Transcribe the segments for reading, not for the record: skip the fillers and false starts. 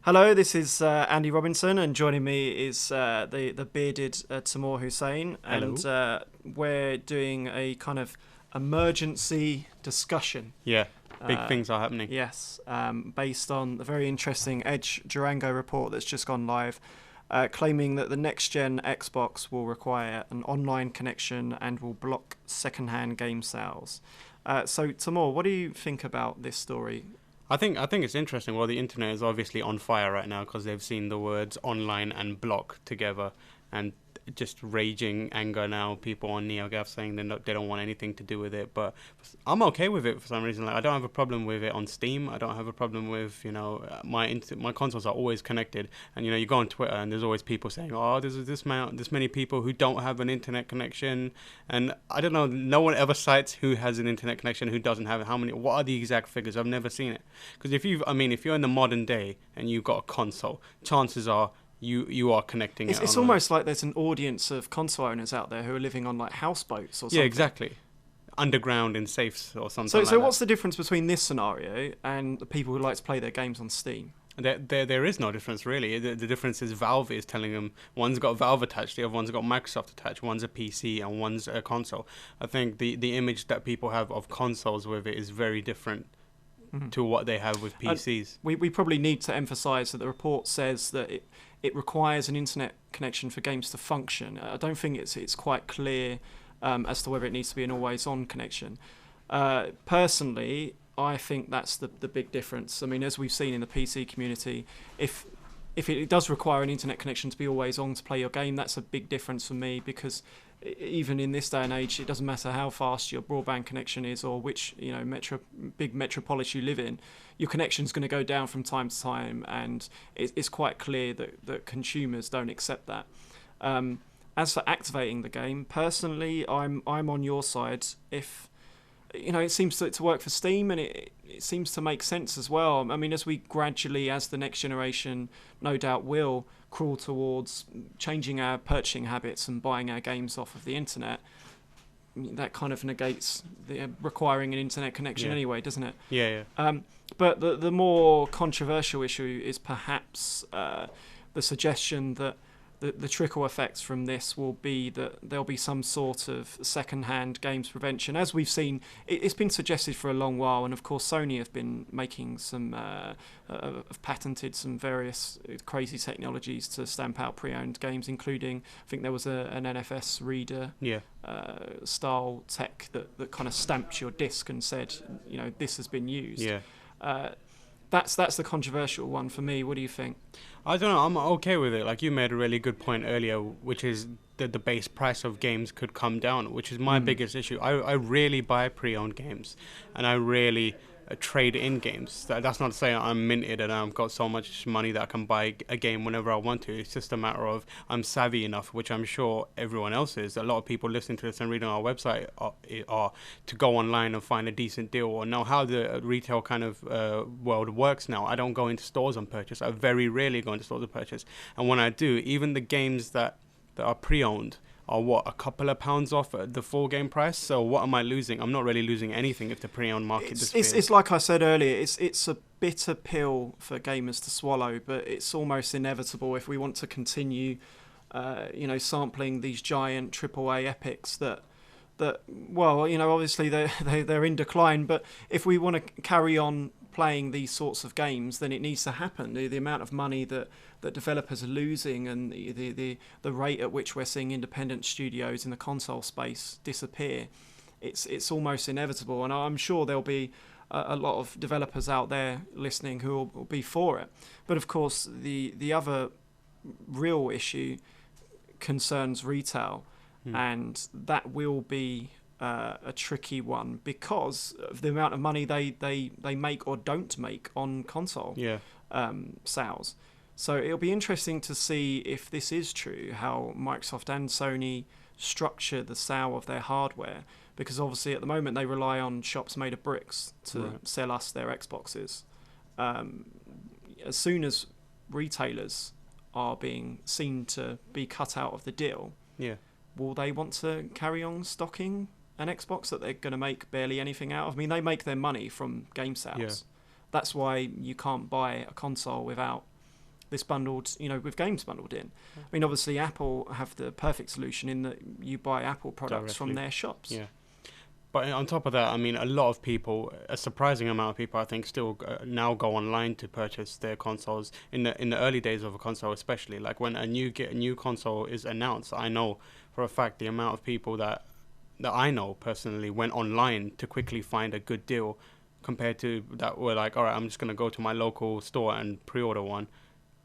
Hello, this is Andy Robinson, and joining me is the bearded Timur Hussein, and Hello. we're doing a kind of emergency discussion. Yeah, big Uh, things are happening. yes, based on the very interesting Edge Durango report that's just gone live, claiming that the next gen Xbox will require an online connection and will block secondhand game sales. So, Timur, what do you think about this story? I think it's interesting. Well, the internet is obviously on fire right now because they've seen the words online and block together, and just raging anger now. People on NeoGAF saying they don't want anything to do with it, but I'm okay with it for some reason. Like I don't have a problem with it on Steam. I don't have a problem with my consoles are always connected, and you go on Twitter and there's always people saying, oh, there's this many people who don't have an internet connection, and I don't know. No one ever cites who has an internet connection, who doesn't have it. How many? What are the exact figures? I've never seen it. Because if you're in the modern day and you've got a console, chances are you are connecting it It's online. almost like there's an audience of console owners out there who are living on like houseboats or Yeah, something. exactly. Underground in safes or So, something like so that. what's the difference between this scenario and the people who like to play their games on Steam? There is no difference really. The difference is Valve is telling them one's got Valve attached, the other one's got Microsoft attached. One's a PC and one's a console. I think the image that people have of consoles with it is very different Mhm. to what they have with And PCs. we probably need to emphasise that the report says that it requires an internet connection for games to function. I don't think it's quite clear as to whether it needs to be an always-on connection. Personally, I think that's the big difference. I mean, as we've seen in the PC community, if if it does require an internet connection to be always on to play your game, that's a big difference for me because even in this day and age, it doesn't matter how fast your broadband connection is or which big metropolis you live in, your connection's going to go down from time to time, and it's quite clear that consumers don't accept that. Um, as for activating the game, personally, I'm on your side. If it seems to work for Steam, and it seems to make sense as well. I mean, as we gradually, as the next generation no doubt will, crawl towards changing our purchasing habits and buying our games off of the internet, that kind of negates the requiring an internet connection Yeah, anyway, doesn't it? yeah, But the more controversial issue is perhaps the suggestion that the trickle effects from this will be that there'll be some sort of second-hand games prevention. As we've seen, it's been suggested for a long while, and of course Sony have been making have patented some various crazy technologies to stamp out pre-owned games, including, I think there was an NFS reader yeah. style tech that kind of stamped your disc and said, this has been used. Yeah. Uh, that's the controversial one for me. What do you think? I don't know. I'm okay with it. Like you made a really good point earlier, which is that the base price of games could come down, which is my Mm. biggest issue. I rarely buy pre-owned games, and I rarely trade in games. That's not to say I'm minted and I've got so much money that I can buy a game whenever I want to. It's just a matter of I'm savvy enough, which I'm sure everyone else is. A lot of people listening to this and reading our website are to go online and find a decent deal or know how the retail kind of world works now. I don't go into stores and purchase. I very rarely go into stores and purchase. And when I do, even the games that are pre-owned are a couple of pounds off at the full game price. So what am I losing? I'm not really losing anything if the pre-owned market disappears. It's like I said earlier. It's a bitter pill for gamers to swallow, but it's almost inevitable if we want to continue, sampling these giant AAA epics that well, obviously they're in decline. But if we want to carry on playing these sorts of games, then it needs to happen. The amount of money that developers are losing, and the rate at which we're seeing independent studios in the console space disappear, it's almost inevitable. And I'm sure there'll be a lot of developers out there listening who will be for it. But of course, the other real issue concerns retail, Hmm. and that will be a tricky one because of the amount of money they make or don't make on console Yeah. sales. So it'll be interesting to see if this is true, how Microsoft and Sony structure the sale of their hardware, because obviously at the moment they rely on shops made of bricks to Right. sell us their Xboxes. Um, as soon as retailers are being seen to be cut out of the deal, Yeah. will they want to carry on stocking an Xbox that they're going to make barely anything out of? I mean, they make their money from game Yeah. sales. That's why you can't buy a console without this bundled, with games bundled in. I mean, obviously Apple have the perfect solution in that you buy Apple products from their shops. Yeah. But on top of that, I mean, a lot of people, a surprising amount of people, I think, still now go online to purchase their consoles. In the early days of a console, especially, like when a new console is announced, I know for a fact the amount of people that I know personally went online to quickly find a good deal, compared to that were like, all right, I'm just gonna go to my local store and pre-order one,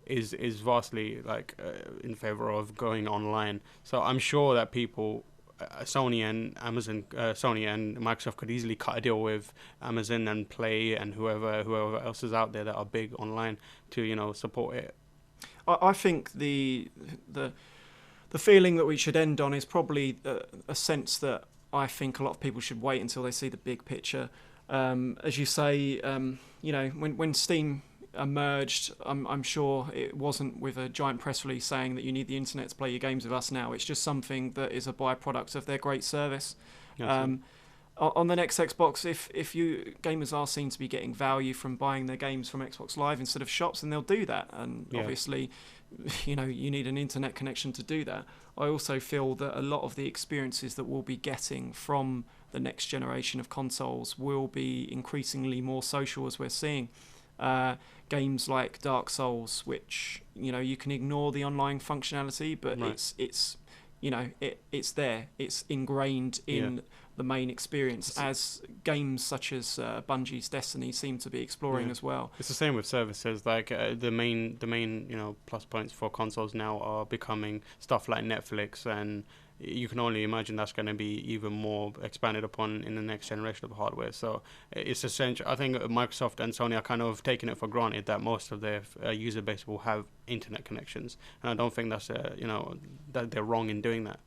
is vastly like in favor of going online. So I'm sure that people. Sony and Microsoft could easily cut a deal with Amazon and Play and whoever else is out there that are big online to support it. I think the feeling that we should end on is probably a sense that I think a lot of people should wait until they see the big picture. As you say, when Steam emerged, I'm sure it wasn't with a giant press release saying that you need the internet to play your games with us now. It's just something that is a byproduct of their great service. On the next Xbox, if you gamers are seen to be getting value from buying their games from Xbox Live instead of shops, then they'll do that. And obviously, you need an internet connection to do that. I also feel that a lot of the experiences that we'll be getting from the next generation of consoles will be increasingly more social, as we're seeing. Games like Dark Souls, which you can ignore the online functionality, but it's there, it's ingrained in the main experience, as games such as Bungie's Destiny seem to be exploring as well. It's the same with services. Like the main plus points for consoles now are becoming stuff like Netflix, and you can only imagine that's going to be even more expanded upon in the next generation of hardware. So it's essential. I think Microsoft and Sony are kind of taking it for granted that most of their user base will have internet connections, and I don't think that's that they're wrong in doing that.